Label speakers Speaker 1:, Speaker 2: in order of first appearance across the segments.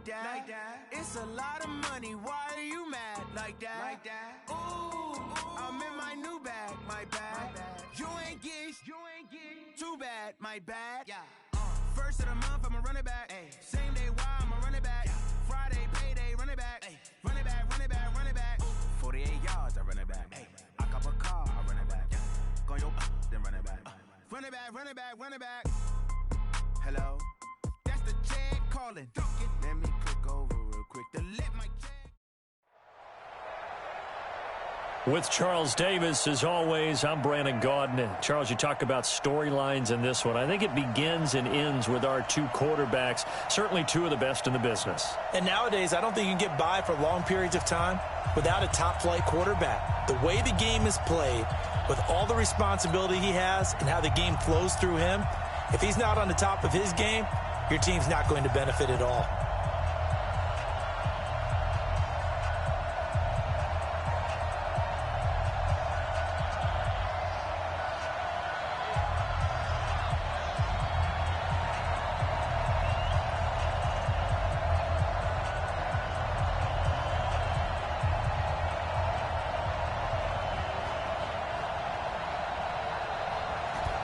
Speaker 1: like that. It's a lot of money, why are you mad like that? Ooh, I'm in my new bag, my bad. You ain't get too bad, my bad. First of the month, I'ma run it back. Same day, why I'ma run it back. Friday, payday, run it back. Run it back, run it back, run it back. 48 yards, I run it back. I cop a car, I run it back. Go your then run it back. Run it back, run it back, run it back. Hello, that's the Chad calling. Let me click over real quick to let my Chad.
Speaker 2: With Charles Davis, as always, I'm Brandon Gaudin. Charles, you talk about storylines in this one. I think it begins and ends with our two quarterbacks, certainly two of the best in the business.
Speaker 3: And nowadays, I don't think you can get by for long periods of time without a top-flight quarterback. The way the game is played, with all the responsibility he has and how the game flows through him, if he's not on the top of his game, your team's not going to benefit at all.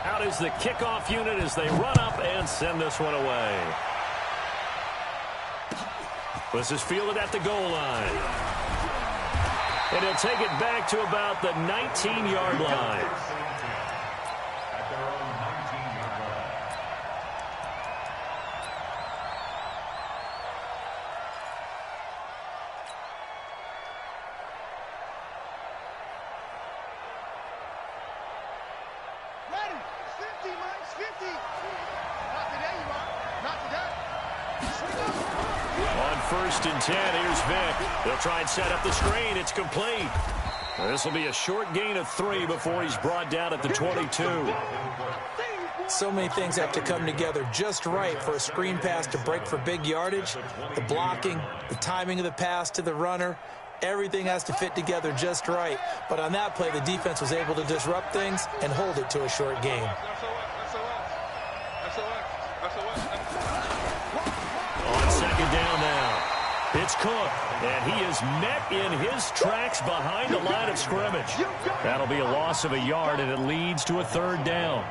Speaker 2: Out is the kickoff unit as they run up and send this one away. This is fielded at the goal line. And he'll take it back to about the 19-yard line. First and 10, here's Vic. They'll try and set up the screen. It's complete. This will be a short gain of 3 before he's brought down at the 22.
Speaker 3: So many things have to come together just right for a screen pass to break for big yardage. The blocking, the timing of the pass to the runner, everything has to fit together just right. But on that play, the defense was able to disrupt things and hold it to a short gain.
Speaker 2: On second down now. It's Cook, and he is met in his tracks behind the line of scrimmage. That'll be a loss of a yard, and it leads to a third down.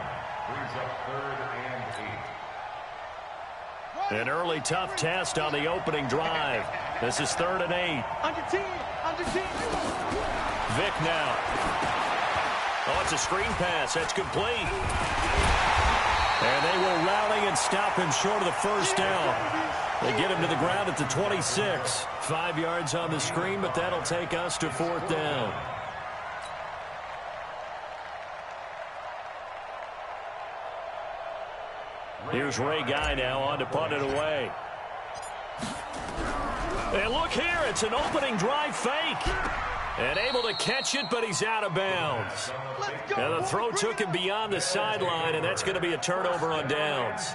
Speaker 2: An early tough test on the opening drive. This is 3rd and 8. Vic now. Oh, it's a screen pass. That's complete. And they will rally and stop him short of the first down. They get him to the ground at the 26. 5 yards on the screen, but that'll take us to 4th down. Here's Ray Guy now on to punt it away. And look here, it's an opening drive fake. And able to catch it, but he's out of bounds. And the throw took him beyond the sideline, and that's going to be a turnover on downs.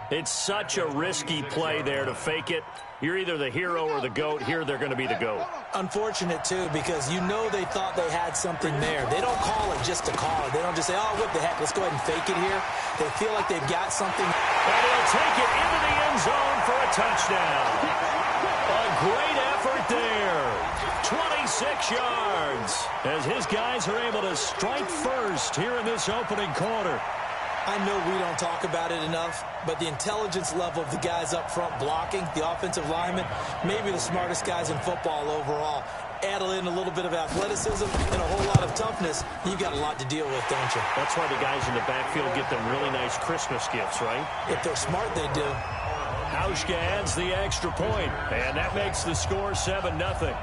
Speaker 2: It's such a risky play there to fake it. You're either the hero or the GOAT. Here they're going to be the GOAT.
Speaker 3: Unfortunate, too, because you know they thought they had something there. They don't call it just to call it. They don't just say, oh, what the heck, let's go ahead and fake it here. They feel like they've got something.
Speaker 2: And he'll take it into the end zone for a touchdown. A great effort there. 26 yards as his guys are able to strike first here in this opening quarter.
Speaker 3: I know we don't talk about it enough, but the intelligence level of the guys up front blocking, the offensive linemen, maybe the smartest guys in football overall. Add in a little bit of athleticism and a whole lot of toughness, you've got a lot to deal with, don't you?
Speaker 2: That's why the guys in the backfield get them really nice Christmas gifts, right?
Speaker 3: If they're smart, they do.
Speaker 2: Hauschka adds the extra point, and that makes the score 7-0.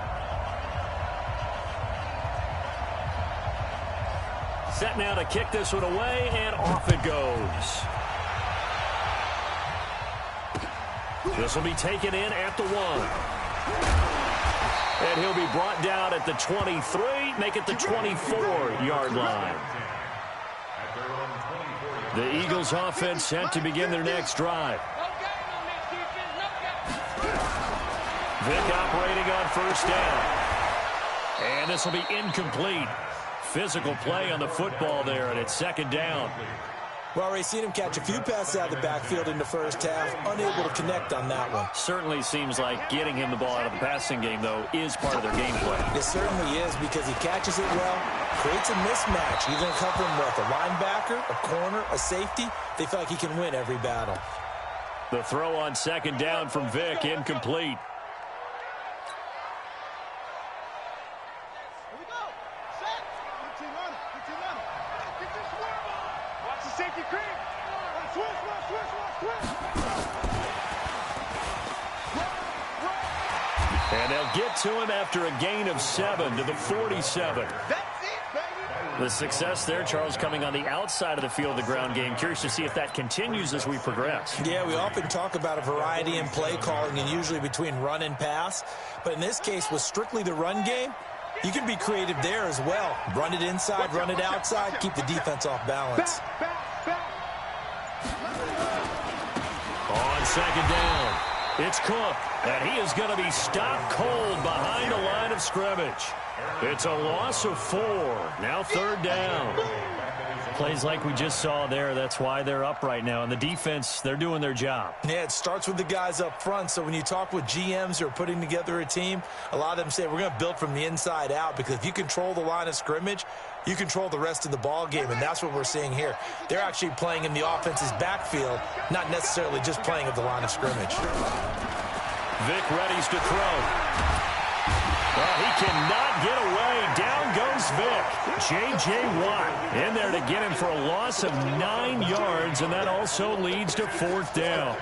Speaker 2: Set now to kick this one away, and off it goes. This will be taken in at the 1. And he'll be brought down at the 23, make it the 24-yard line. The Eagles offense set to begin their next drive. Vic operating on first down. And this will be incomplete. Physical play on the football there, and it's second down.
Speaker 3: Well, we've seen him catch a few passes out of the backfield in the first half, unable to connect on that one.
Speaker 2: Certainly seems like getting him the ball out of the passing game, though, is part of their game plan.
Speaker 3: It certainly is, because he catches it well, creates a mismatch. You're going to cover him with a linebacker, a corner, a safety. They feel like he can win every battle.
Speaker 2: The throw on second down from Vick, incomplete. And they'll get to him after a gain of 7 to the 47. The success there, Charles, coming on the outside of the field of the ground game. Curious to see if that continues as we progress.
Speaker 3: Yeah, we often talk about a variety in play calling and usually between run and pass. But in this case, with strictly the run game, you can be creative there as well. Run it inside, run it outside, keep the defense off balance.
Speaker 2: On second down, it's Cook, and he is going to be stopped cold behind the line of scrimmage. It's a loss of 4. Now third down. Plays like we just saw there. That's why they're up right now. And the defense, they're doing their job.
Speaker 3: Yeah, it starts with the guys up front. So when you talk with GMs who are putting together a team, a lot of them say we're going to build from the inside out, because if you control the line of scrimmage, you control the rest of the ball game, and that's what we're seeing here. They're actually playing in the offense's backfield, not necessarily just playing at the line of scrimmage.
Speaker 2: Vick readies to throw. Well, he cannot get away. Down goes Vick. J.J. Watt in there to get him for a loss of 9 yards, and that also leads to fourth down.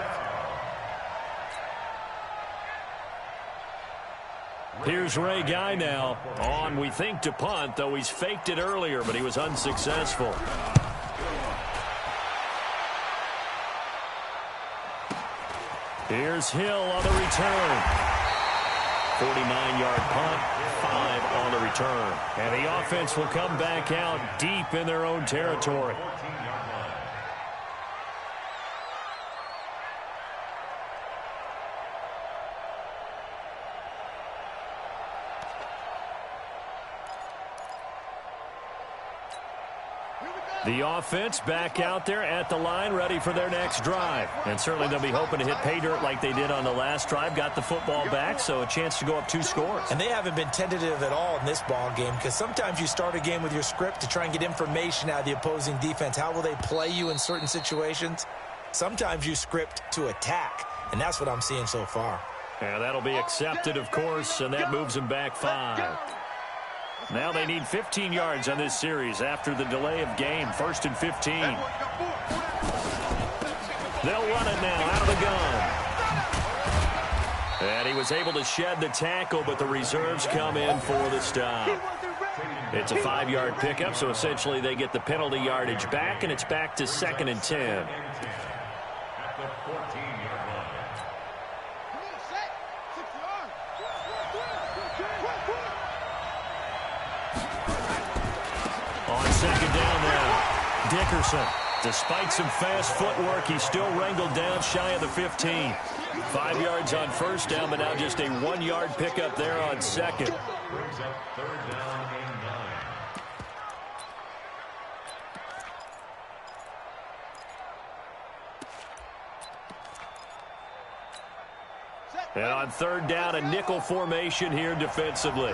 Speaker 2: Here's Ray Guy now on, we think, to punt, though he's faked it earlier, but he was unsuccessful. Here's Hill on the return. 49-yard punt, 5 on the return. And the offense will come back out deep in their own territory. The offense back out there at the line, ready for their next drive. And certainly they'll be hoping to hit pay dirt like they did on the last drive. Got the football back, so a chance to go up 2 scores.
Speaker 3: And they haven't been tentative at all in this ball game, because sometimes you start a game with your script to try and get information out of the opposing defense. How will they play you in certain situations? Sometimes you script to attack, and that's what I'm seeing so far.
Speaker 2: And that'll be accepted, of course, and that moves them back 5. Now they need 15 yards on this series after the delay of game. 1st and 15. They'll run it now out of the gun. And he was able to shed the tackle, but the reserves come in for the stop. It's a 5-yard pickup, so essentially they get the penalty yardage back, and it's back to 2nd and 10. Second down now. Dickerson, despite some fast footwork, he's still wrangled down shy of the 15. 5 yards on first down, but now just a 1-yard pickup there on second. And on third down, a nickel formation here defensively.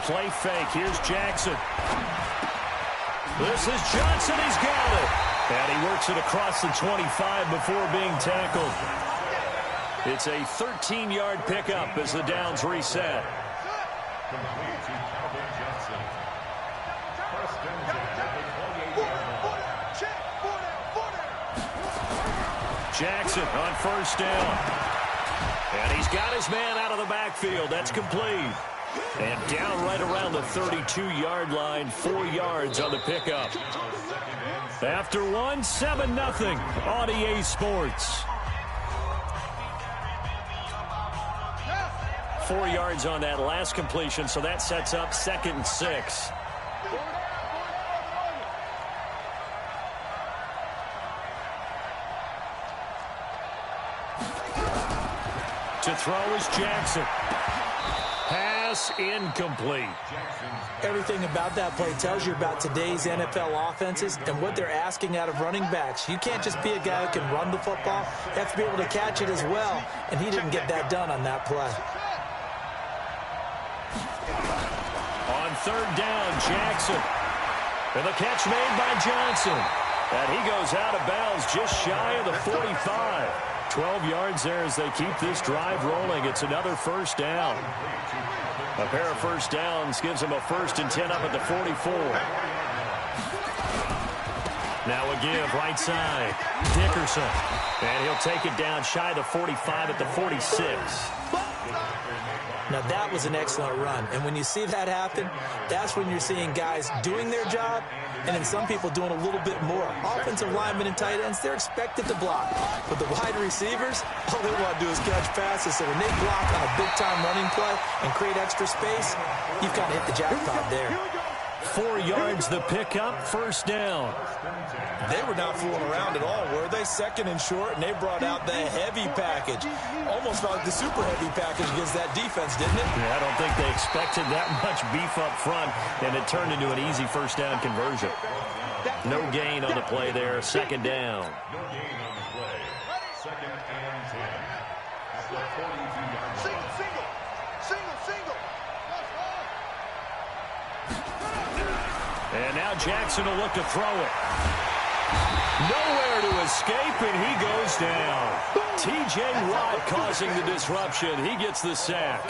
Speaker 2: Play fake. Here's Jackson. This is Johnson. He's got it. And he works it across the 25 before being tackled. It's a 13-yard pickup as the downs reset. Jackson on first down. And he's got his man out of the backfield. That's complete. And down right around the 32-yard line, 4 yards on the pickup. After 1, 7-0 on EA Sports. 4 yards on that last completion, so that sets up 2nd and 6. To throw is Jackson. pass incomplete.
Speaker 3: Everything about that play tells you about today's NFL offenses and what they're asking out of running backs. You can't just be a guy who can run the football. You have to be able to catch it as well, and he didn't get that done on that play.
Speaker 2: On third down, Jackson. And the catch made by Johnson. And he goes out of bounds just shy of the 45. 12 yards there as they keep this drive rolling. It's another first down. A pair of first downs gives them a 1st and 10 up at the 44. Now a give right side. Dickerson. And he'll take it down shy of the 45 at the 46.
Speaker 3: Now, that was an excellent run. And when you see that happen, that's when you're seeing guys doing their job and then some people doing a little bit more. Offensive linemen and tight ends, they're expected to block. But the wide receivers, all they want to do is catch passes. So when they block on a big-time running play and create extra space, you've kind of hit the jackpot there.
Speaker 2: 4 yards the pickup, first down.
Speaker 3: They were not fooling around at all, were they? 2nd and short, and they brought out the heavy package. Almost like the super heavy package against that defense, didn't it?
Speaker 2: Yeah, I don't think they expected that much beef up front, and it turned into an easy first down conversion. No gain on the play there, 2nd down.
Speaker 4: No gain on the play. 2nd and 10. At the 42-yard line. Single.
Speaker 2: And now Jackson will look to throw it. Nowhere to escape, and he goes down. T.J. Watt causing the disruption. He gets the sack.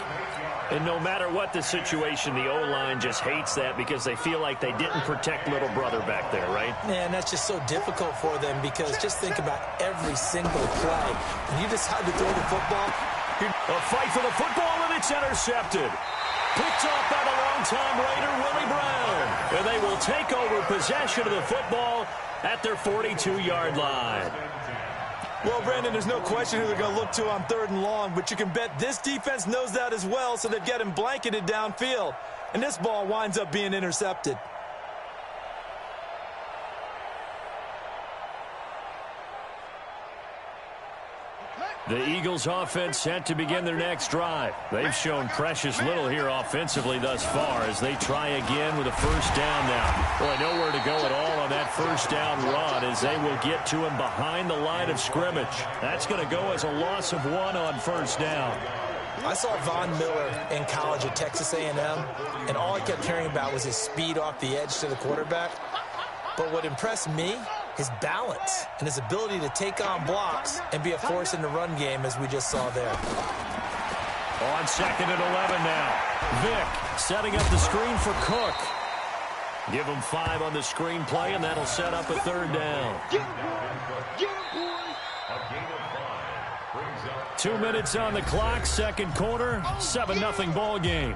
Speaker 2: And no matter what the situation, the O-line just hates that because they feel like they didn't protect little brother back there, right?
Speaker 3: Man, that's just so difficult for them because just think about every single play. When you decide to throw the football,
Speaker 2: a fight for the football, and it's intercepted. Picked off by the longtime Raider, Willie Brown. And they will take over possession of the football at their 42-yard line.
Speaker 3: Well, Brandon, there's no question who they're going to look to on 3rd and long, but you can bet this defense knows that as well, so they've got him blanketed downfield. And this ball winds up being intercepted.
Speaker 2: The Eagles offense set to begin their next drive. They've shown precious little here offensively thus far as they try again with a first down now. Boy, nowhere to go at all on that first down run as they will get to him behind the line of scrimmage. That's going to go as a loss of 1 on first down.
Speaker 3: I saw Von Miller in college at Texas A&M, and all I kept hearing about was his speed off the edge to the quarterback. But what impressed me, his balance and his ability to take on blocks and be a force in the run game as we just saw there.
Speaker 2: On 2nd and 11 now. Vick setting up the screen for Cook. Give him 5 on the screen play, and that'll set up a 3rd down. 2 minutes on the clock, 2nd quarter, 7-0 ball game.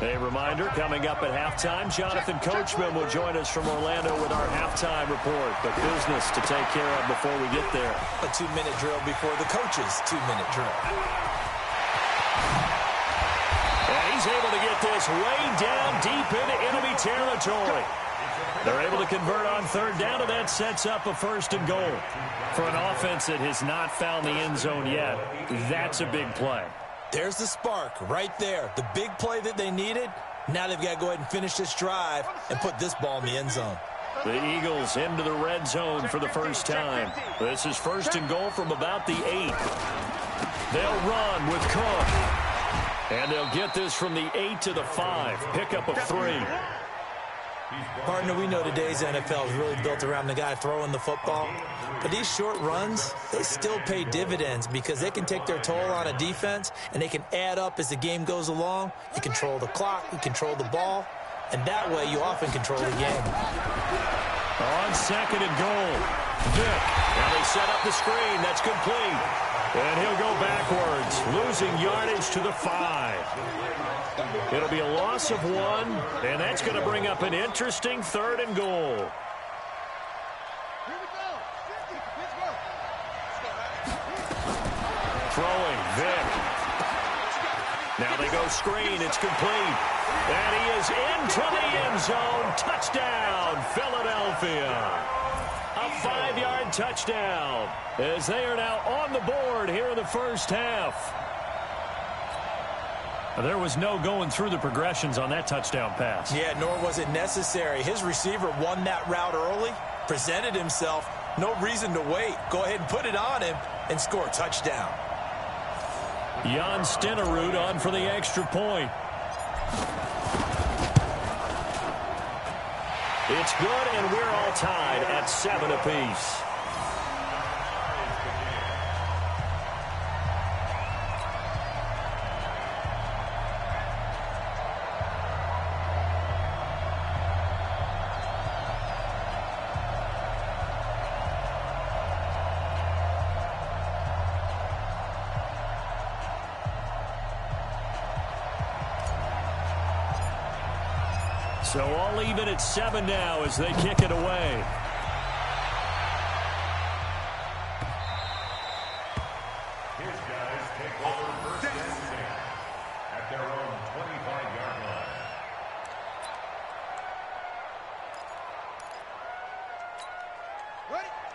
Speaker 2: A reminder, coming up at halftime, Jonathan Coachman will join us from Orlando with our halftime report. But business to take care of before we get there.
Speaker 3: A 2-minute drill before the coach's 2-minute drill.
Speaker 2: And he's able to get this way down deep into enemy territory. They're able to convert on 3rd down, and that sets up a 1st and goal. For an offense that has not found the end zone yet, that's a big play.
Speaker 3: There's the spark right there. The big play that they needed. Now they've got to go ahead and finish this drive and put this ball in the end zone.
Speaker 2: The Eagles into the red zone for the first time. This is 1st and goal from about the 8. They'll run with Cook. And they'll get this from the 8 to the 5. Pickup of 3.
Speaker 3: Partner, we know today's NFL is really built around the guy throwing the football. But these short runs, they still pay dividends because they can take their toll on a defense and they can add up as the game goes along. You control the clock, you control the ball, and that way you often control the game.
Speaker 2: On 2nd and goal, Vick. Now they set up the screen. That's complete. And he'll go backwards, losing yardage to the 5. It'll be a loss of 1, and that's going to bring up an interesting 3rd and goal. Throwing, Vick. Now they go screen. It's complete. And he is into the end zone. Touchdown, Philadelphia. A 5-yard touchdown as they are now on the board here in the first half. There was no going through the progressions on that touchdown pass.
Speaker 3: Yeah, nor was it necessary. His receiver won that route early, presented himself, no reason to wait. Go ahead and put it on him and score a touchdown.
Speaker 2: Jan Stenerud on for the extra point. It's good, and we're all tied at 7 apiece. So all even at 7 now as they kick it away.
Speaker 4: His guys take over first and 10 at their own 25-yard line.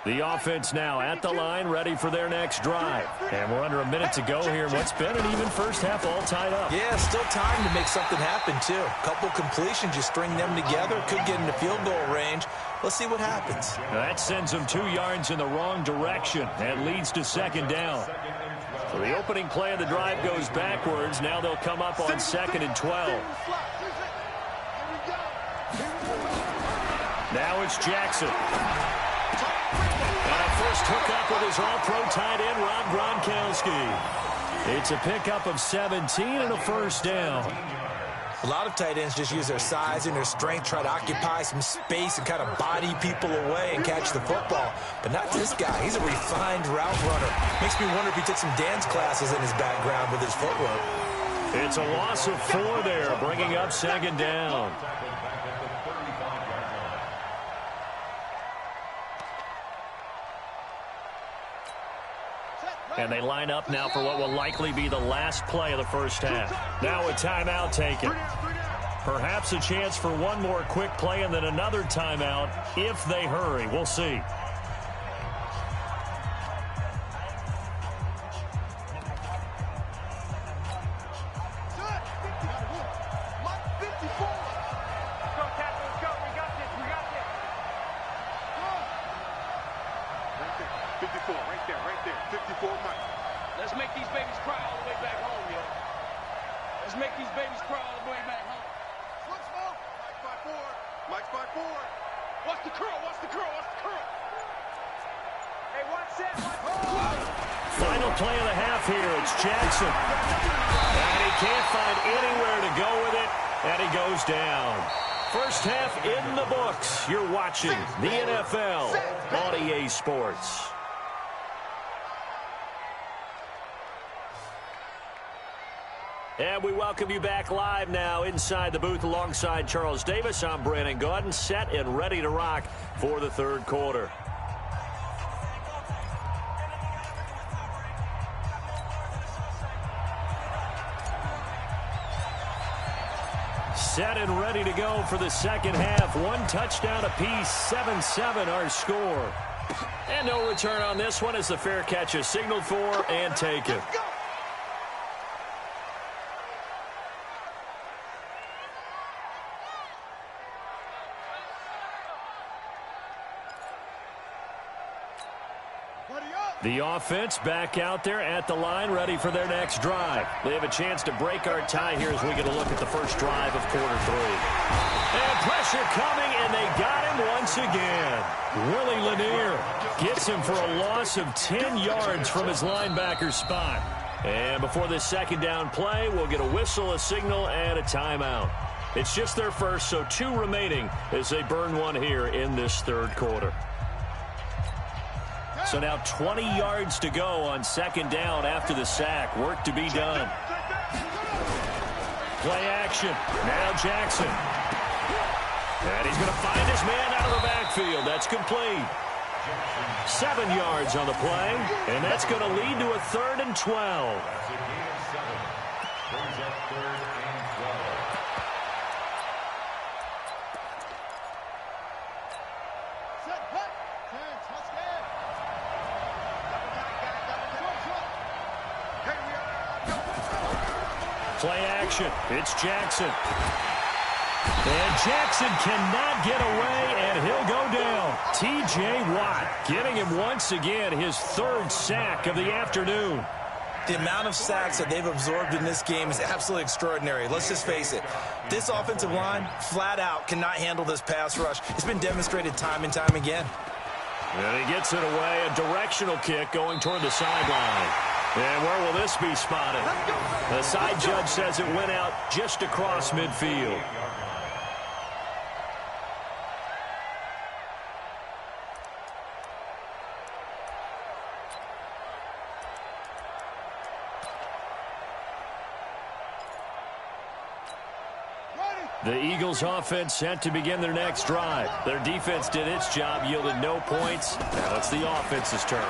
Speaker 2: The offense now at the line, ready for their next drive. And we're under a minute to go here. What's been an even first half, all tied up.
Speaker 3: Yeah, still time to make something happen, too. A couple completions, you string them together, could get into field goal range. Let's see what happens.
Speaker 2: That sends them 2 yards in the wrong direction and leads to second down. So the opening play of the drive goes backwards. Now they'll come up on 2nd and 12. Now it's Jackson. And a first hookup with his all-pro tight end, Rob Gronkowski. It's a pickup of 17 and a first down.
Speaker 3: A lot of tight ends just use their size and their strength, try to occupy some space and kind of body people away and catch the football. But not this guy. He's a refined route runner. Makes me wonder if he took some dance classes in his background with his footwork.
Speaker 2: It's a loss of 4 there, bringing up second down. And they line up now for what will likely be the last play of the first half. Now a timeout taken. Perhaps a chance for one more quick play and then another timeout if they hurry. We'll see.
Speaker 5: Let's make these babies cry all the way back home, yo. Let's make these babies cry all the way back home. Look, smoke. Mike's by 4. Mike's by 4. Watch the curl. Watch the curl. Watch the curl. Hey, watch that.
Speaker 2: Final play of the half here. It's Jackson. And he can't find anywhere to go with it. And he goes down. First half in the books. You're watching the NFL on EA Sports. And we welcome you back live now inside the booth alongside Charles Davis. I'm Brandon Gaudin, set and ready to rock for the third quarter. Set and ready to go for the second half. 1 touchdown apiece, 7-7 our score. And no return on this one as the fair catch is signaled for and taken. The offense back out there at the line, ready for their next drive. They have a chance to break our tie here as we get a look at the first drive of quarter 3. And pressure coming, and they got him once again. Willie Lanier gets him for a loss of 10 yards from his linebacker spot. And before this second down play, we'll get a whistle, a signal, and a timeout. It's just their first, so 2 remaining as they burn one here in this third quarter. So now 20 yards to go on second down after the sack. Work to be done. Play action. Now Jackson. And he's going to find his man out of the backfield. That's complete. 7 yards on the play. And that's going to lead to a 3rd and 12.
Speaker 4: That's a gain of 7. Brings up 3rd and 12.
Speaker 2: Play action. It's Jackson. And Jackson cannot get away, and he'll go down. T.J. Watt getting him once again his third sack of the afternoon.
Speaker 3: The amount of sacks that they've absorbed in this game is absolutely extraordinary. Let's just face it. This offensive line, flat out, cannot handle this pass rush. It's been demonstrated time and time again.
Speaker 2: And he gets it away, a directional kick going toward the sideline. And where will this be spotted? The side judge says it went out just across midfield. The Eagles offense set to begin their next drive. Their defense did its job, yielded no points. Now it's the offense's turn.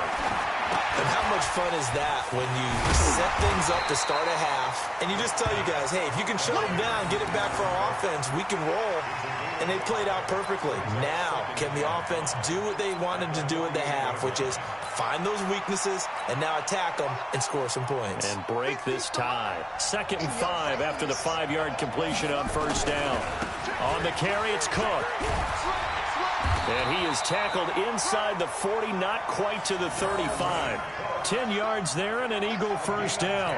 Speaker 3: And how much fun is that when you set things up to start a half and you just tell you guys, hey, if you can shut them down, get it back for our offense, we can roll. And they played out perfectly. Now, can the offense do what they wanted to do at the half, which is find those weaknesses and now attack them and score some points.
Speaker 2: And break this tie. 2nd and 5 after the 5-yard completion on first down. On the carry, it's Cook. And he is tackled inside the 40, not quite to the 35. 10 yards there and an Eagle first down.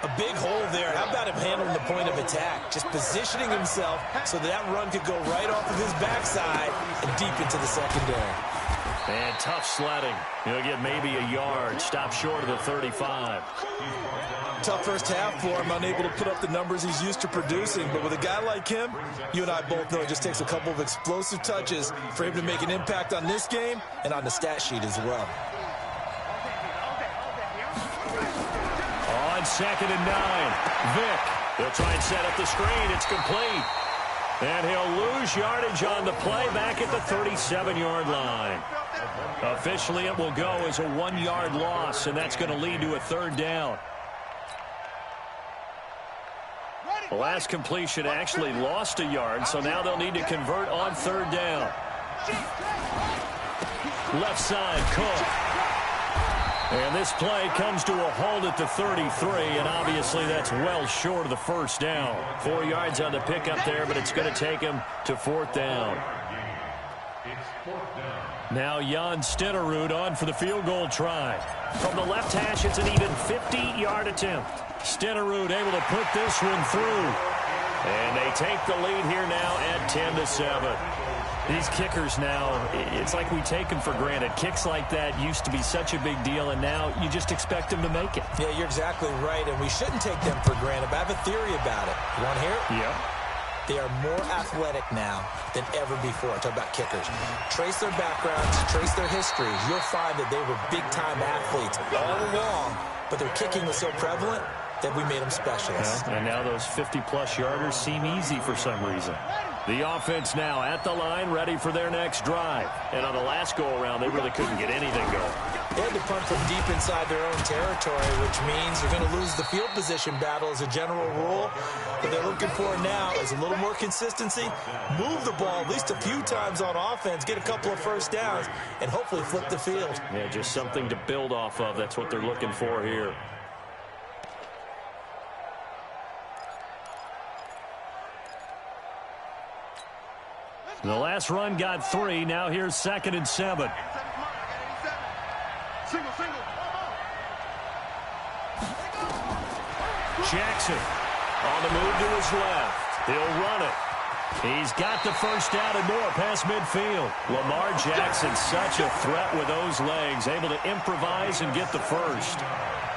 Speaker 3: A big hole there. How about him handling the point of attack? Just positioning himself so that run could go right off of his backside and deep into the secondary.
Speaker 2: And tough sledding. He'll get maybe a yard. Stop short of the 35.
Speaker 3: Tough first half for him, unable to put up the numbers he's used to producing. But with a guy like him, you and I both know it just takes a couple of explosive touches for him to make an impact on this game and on the stat sheet as well.
Speaker 2: On 2nd and 9, Vick. He'll try and set up the screen. It's complete. And he'll lose yardage on the play back at the 37-yard line. Officially, it will go as a 1-yard loss, and that's going to lead to a 3rd down. The last completion actually lost a yard, so now they'll need to convert on 3rd down. Left side, Cook. And this play comes to a halt at the 33, and obviously that's well short of the first down. 4 yards on the pickup there, but it's going to take him to 4th down. Now Jan Stenerud on for the field goal try. From the left hash, it's an even 50-yard attempt. Stenerud able to put this one through. And they take the lead here now at 10-7. These kickers now, it's like we take them for granted. Kicks like that used to be such a big deal, and now you just expect them to make it.
Speaker 3: Yeah, you're exactly right, and we shouldn't take them for granted. But I have a theory about it. You want to hear it?
Speaker 2: Yeah.
Speaker 3: They are more athletic now than ever before. Talk about kickers. Trace their backgrounds, trace their histories. You'll find that they were big-time athletes all along, but their kicking was so prevalent that we made them specialists.
Speaker 2: Yeah, and now those 50-plus yarders seem easy for some reason. The offense now at the line, ready for their next drive. And on the last go-around, they really couldn't get anything going.
Speaker 3: They had to punt from deep inside their own territory, which means they're going to lose the field position battle as a general rule. What they're looking for now is a little more consistency, move the ball at least a few times on offense, get a couple of first downs, and hopefully flip the field.
Speaker 2: Yeah, just something to build off of. That's what they're looking for here. The last run got 3. Now here's 2nd and 7. Jackson on the move to his left. He'll run it. He's got the first down and more past midfield. Lamar Jackson, such a threat with those legs, able to improvise and get the first.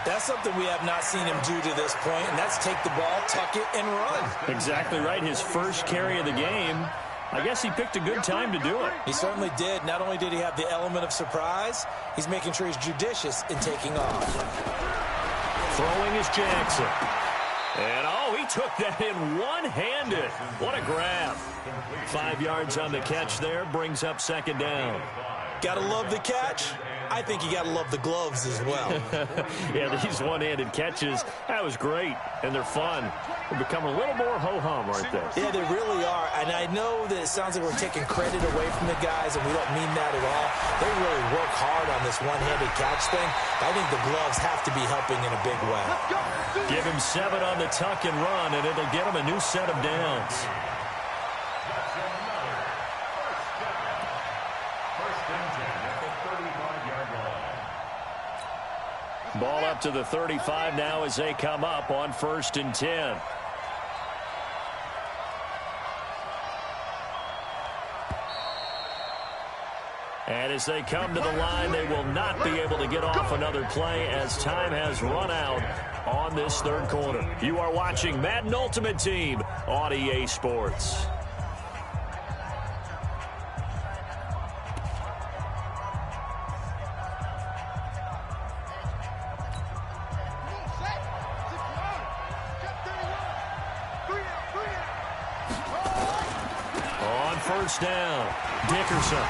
Speaker 3: That's something we have not seen him do to this point, and that's take the ball, tuck it, and run.
Speaker 2: Exactly right. His first carry of the game. I guess he picked a good time to do it.
Speaker 3: He certainly did. Not only did he have the element of surprise, he's making sure he's judicious in taking off.
Speaker 2: Throwing is Jackson. And, he took that in one-handed. What a grab. 5 yards on the catch there. Brings up 2nd down.
Speaker 3: Gotta love the catch. I think you gotta love the gloves as well.
Speaker 2: Yeah, these one-handed catches, that was great, and they're fun. They become a little more ho-hum, aren't they?
Speaker 3: Yeah, they really are, and I know that it sounds like we're taking credit away from the guys, and we don't mean that at all. They really work hard on this one-handed catch thing. I think the gloves have to be helping in a big way.
Speaker 2: Give him 7 on the tuck and run, and it'll get him a new set of downs. Ball up to the 35 now as they come up on 1st and 10. And as they come to the line, they will not be able to get off another play as time has run out on this 3rd quarter. You are watching Madden Ultimate Team on EA Sports. On 1st down, Dickerson.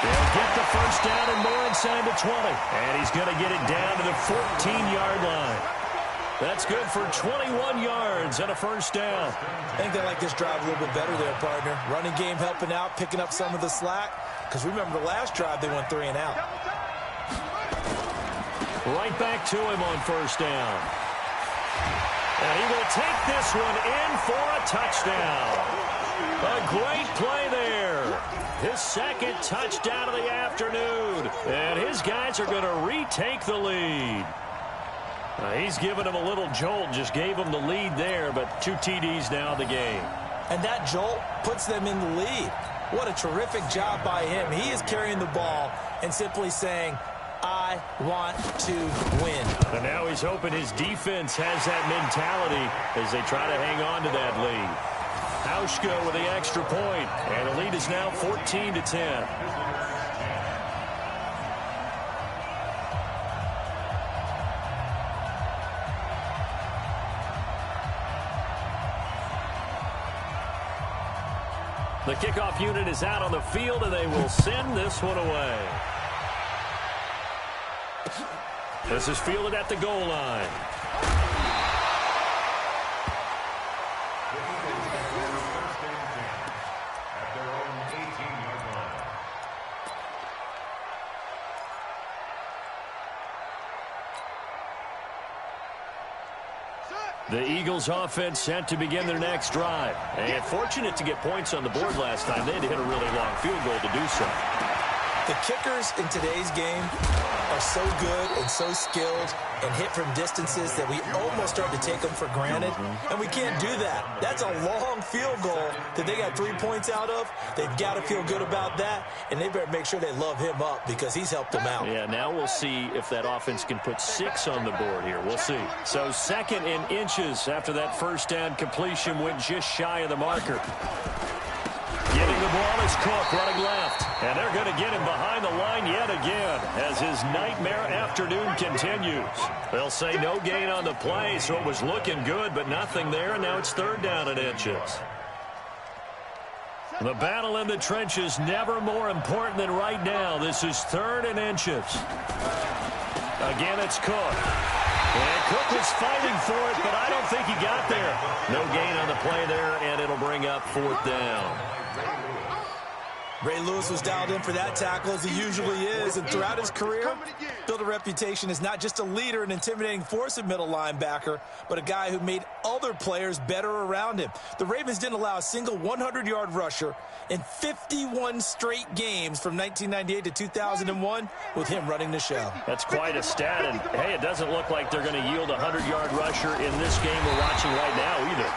Speaker 2: They'll get the 1st down and more inside the 20. And he's going to get it down to the 14-yard line. That's good for 21 yards and a 1st down.
Speaker 3: I think they like this drive a little bit better there, partner. Running game helping out, picking up some of the slack. Because remember the last drive, they went 3 and out.
Speaker 2: Right back to him on 1st down. And he will take this one in for a touchdown. A great play there. His 2nd touchdown of the afternoon. And his guys are going to retake the lead. He's given him a little jolt, just gave him the lead there, but 2 TDs now in the game.
Speaker 3: And that jolt puts them in the lead. What a terrific job by him. He is carrying the ball and simply saying, I want to win.
Speaker 2: And now he's hoping his defense has that mentality as they try to hang on to that lead. Hauschka with the extra point, and the lead is now 14-10. The kickoff unit is out on the field, and they will send this one away. This is fielded at the goal line. The Eagles offense set to begin their next drive. And fortunate to get points on the board last time. They had to hit a really long field goal to do so.
Speaker 3: The kickers in today's game are so good and so skilled and hit from distances that we almost start to take them for granted. And we can't do that. That's a long field goal that they got 3 points out of. They've got to feel good about that. And they better make sure they love him up because he's helped them out.
Speaker 2: Yeah, now we'll see if that offense can put 6 on the board here. We'll see. So 2nd and inches after that 1st down completion went just shy of the marker. Getting the ball is Cook running left. And they're going to get him behind the line yet again as his nightmare afternoon continues. They'll say no gain on the play, so it was looking good, but nothing there, and now it's 3rd down and inches. The battle in the trenches never more important than right now. This is 3rd and inches. Again, it's Cook. And Cook was fighting for it, but I don't think he got there. No gain on the play there, and it'll bring up 4th down.
Speaker 3: Ray Lewis was dialed in for that tackle, as he usually is, and throughout his career, built a reputation as not just a leader and intimidating force at middle linebacker, but a guy who made other players better around him. The Ravens didn't allow a single 100-yard rusher in 51 straight games from 1998 to 2001 with him running the show.
Speaker 2: That's quite a stat, and, hey, it doesn't look like they're going to yield a 100-yard rusher in this game we're watching right now either.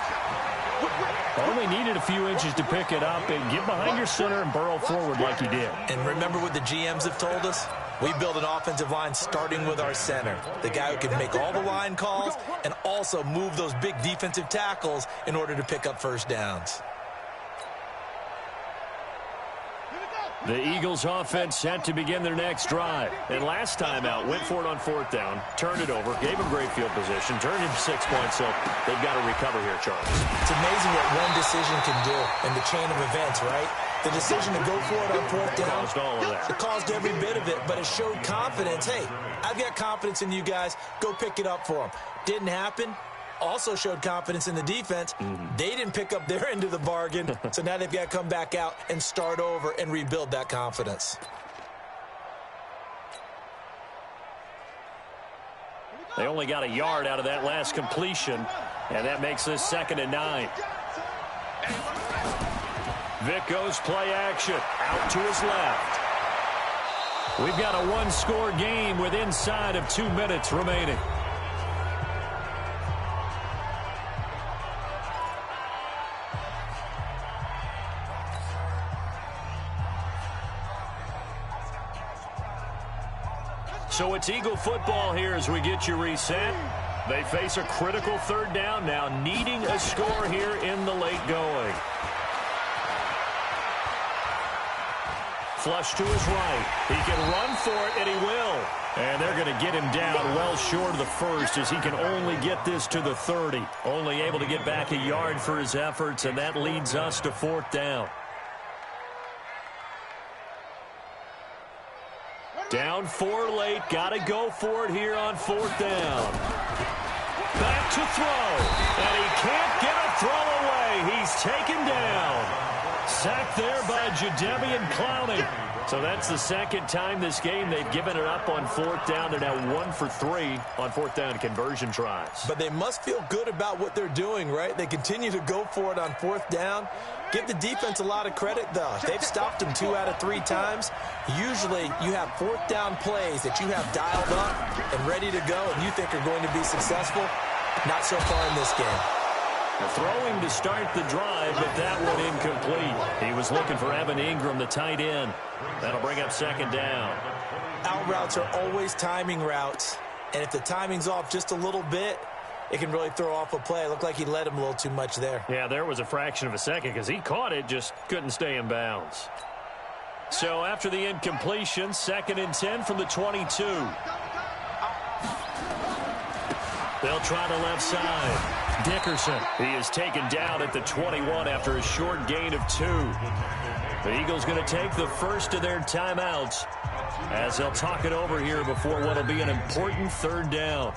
Speaker 2: Only needed a few inches to pick it up and get behind your center and burrow forward like he did.
Speaker 3: And remember what the GMs have told us? We build an offensive line starting with our center, the guy who can make all the line calls and also move those big defensive tackles in order to pick up 1st downs.
Speaker 2: The Eagles offense set to begin their next drive. And last time out, went for it on 4th down, turned it over, gave him great field position, turned him 6 points, so they've got to recover here, Charles.
Speaker 3: It's amazing what one decision can do in the chain of events, right? The decision to go for it on 4th down,
Speaker 2: caused all of that.
Speaker 3: It caused every bit of it, but it showed confidence. Hey, I've got confidence in you guys. Go pick it up for them. Didn't happen. Also showed confidence in the defense. They didn't pick up their end of the bargain, so now they've got to come back out and start over and rebuild that confidence.
Speaker 2: They only got a yard out of that last completion, and that makes this 2nd and 9. Vic goes play action. Out to his left. We've got a one-score game with inside of 2 minutes remaining. So it's Eagle football here as we get you reset. They face a critical 3rd down now, needing a score here in the late going. Flush to his right. He can run for it, and he will. And they're going to get him down well short of the first as he can only get this to the 30. Only able to get back a yard for his efforts, and that leads us to 4th down. Down 4 late. Got to go for it here on 4th down. Back to throw. And he can't get a throw away. He's taken down. Sacked there by Jadeveon Clowney. So that's the 2nd time this game they've given it up on 4th down. They're now 1 for 3 on 4th down conversion tries.
Speaker 3: But they must feel good about what they're doing, right? They continue to go for it on 4th down. Give the defense a lot of credit, though. They've stopped them 2 out of 3 times. Usually you have 4th down plays that you have dialed up and ready to go and you think are going to be successful. Not so far in this game.
Speaker 2: Throwing to start the drive, but that one incomplete. He was looking for Evan Ingram, the tight end. That'll bring up 2nd down.
Speaker 3: Out routes are always timing routes, and if the timing's off just a little bit, it can really throw off a play. It looked like he led him a little too much there.
Speaker 2: Yeah, there was a fraction of a second because he caught it, just couldn't stay in bounds. So after the incompletion, 2nd and 10 from the 22. They'll try the left side. Dickerson, he is taken down at the 21 after a short gain of 2. The Eagles going to take the first of their timeouts as they'll talk it over here before what will be an important 3rd down.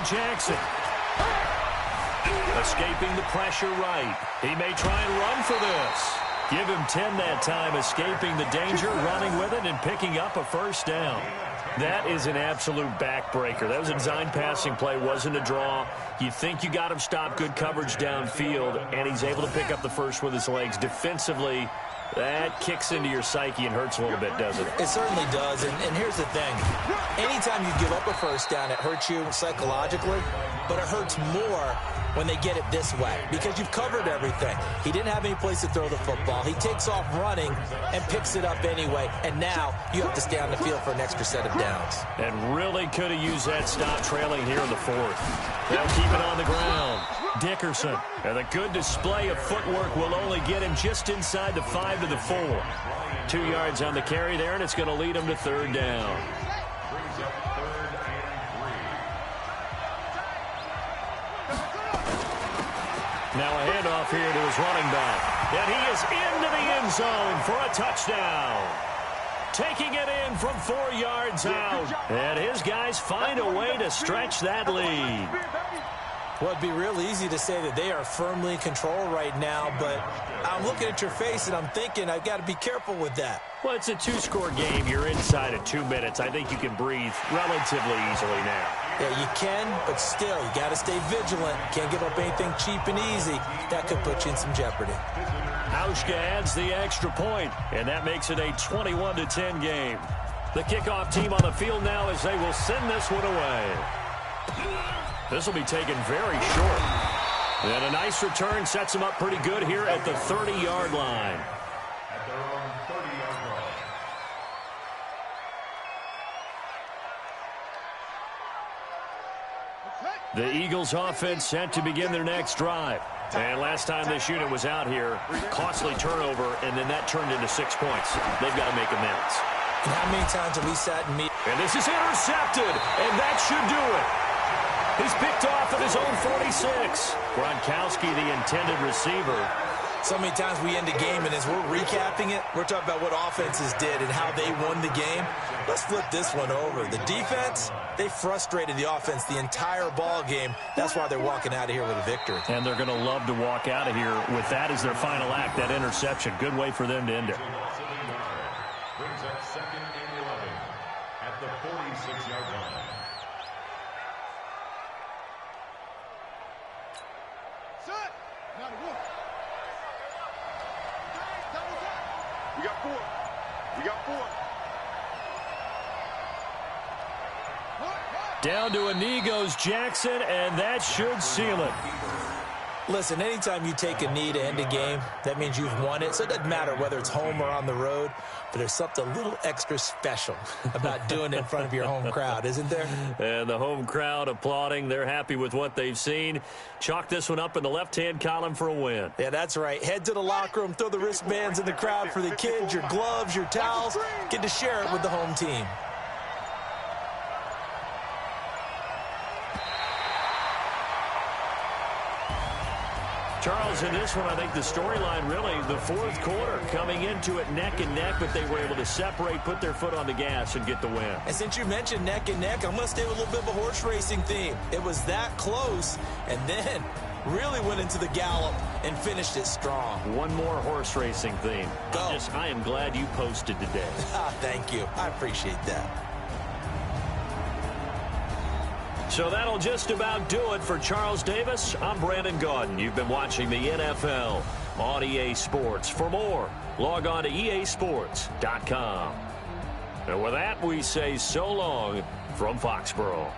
Speaker 2: Jackson. Escaping the pressure right. He may try and run for this. Give him 10 that time, escaping the danger, running with it, and picking up a 1st down. That is an absolute backbreaker. That was a design passing play, wasn't a draw. You think you got him stopped, good coverage downfield, and he's able to pick up the first with his legs. Defensively, that kicks into your psyche and hurts a little bit, doesn't it?
Speaker 3: It certainly does, and here's the thing. Anytime you give up a 1st down, it hurts you psychologically, but it hurts more when they get it this way because you've covered everything. He didn't have any place to throw the football. He takes off running and picks it up anyway, and now you have to stay on the field for an extra set of downs.
Speaker 2: And really could have used that stop trailing here in the 4th. They'll keep it on the ground. Dickerson, and a good display of footwork will only get him just inside the 5 to the 4. 2 yards on the carry there, and it's going to lead him to 3rd down. Now a handoff here to his running back. And he is into the end zone for a touchdown. Taking it in from 4 yards out. And his guys find a way to stretch that lead.
Speaker 3: Well, it'd be real easy to say that they are firmly in control right now, but I'm looking at your face and I'm thinking I've got to be careful with that.
Speaker 2: Well, it's a 2-score game. You're inside of 2 minutes. I think you can breathe relatively easily now.
Speaker 3: Yeah, you can, but still, you got to stay vigilant. Can't give up anything cheap and easy. That could put you in some jeopardy.
Speaker 2: Hauschka adds the extra point, and that makes it a 21-10 game. The kickoff team on the field now as they will send this one away. This will be taken very short. And a nice return sets them up pretty good here at the 30-yard line.
Speaker 4: At their own 30-yard line.
Speaker 2: The Eagles offense set to begin their next drive. And last time this unit was out here, costly turnover, and then that turned into 6 points. They've got to make amends.
Speaker 3: And how many times have we sat and meet?
Speaker 2: And this is intercepted, and that should do it. He's picked off at his own 46. Gronkowski, the intended receiver.
Speaker 3: So many times we end a game, and as we're recapping it, we're talking about what offenses did and how they won the game. Let's flip this one over. The defense, they frustrated the offense the entire ball game. That's why they're walking out of here with a victory.
Speaker 2: And they're going to love to walk out of here with that as their final act, that interception. Good way for them to end it.
Speaker 4: Brings up 2nd and 11 at the 46-yard line.
Speaker 5: Set. We got 4. We got 4.
Speaker 2: Down to a knee goes Jackson, and that should seal it.
Speaker 3: Listen, anytime you take a knee to end a game, that means you've won it. So it doesn't matter whether it's home or on the road, but there's something a little extra special about doing it in front of your home crowd, isn't there?
Speaker 2: And the home crowd applauding. They're happy with what they've seen. Chalk this one up in the left-hand column for a win.
Speaker 3: Yeah, that's right. Head to the locker room, throw the wristbands in the crowd for the kids, your gloves, your towels. Get to share it with the home team.
Speaker 2: Charles, in this one, I think the storyline really, the fourth quarter, coming into it neck and neck, but they were able to separate, put their foot on the gas, and get the win.
Speaker 3: And since you mentioned neck and neck, I'm going to stay with a little bit of a horse racing theme. It was that close, and then really went into the gallop and finished it strong.
Speaker 2: One more horse racing theme.
Speaker 3: Go.
Speaker 2: I am glad you posted today.
Speaker 3: Thank you. I appreciate that.
Speaker 2: So that'll just about do it for Charles Davis. I'm Brandon Gaudin. You've been watching the NFL on EA Sports. For more, log on to easports.com. And with that, we say so long from Foxborough.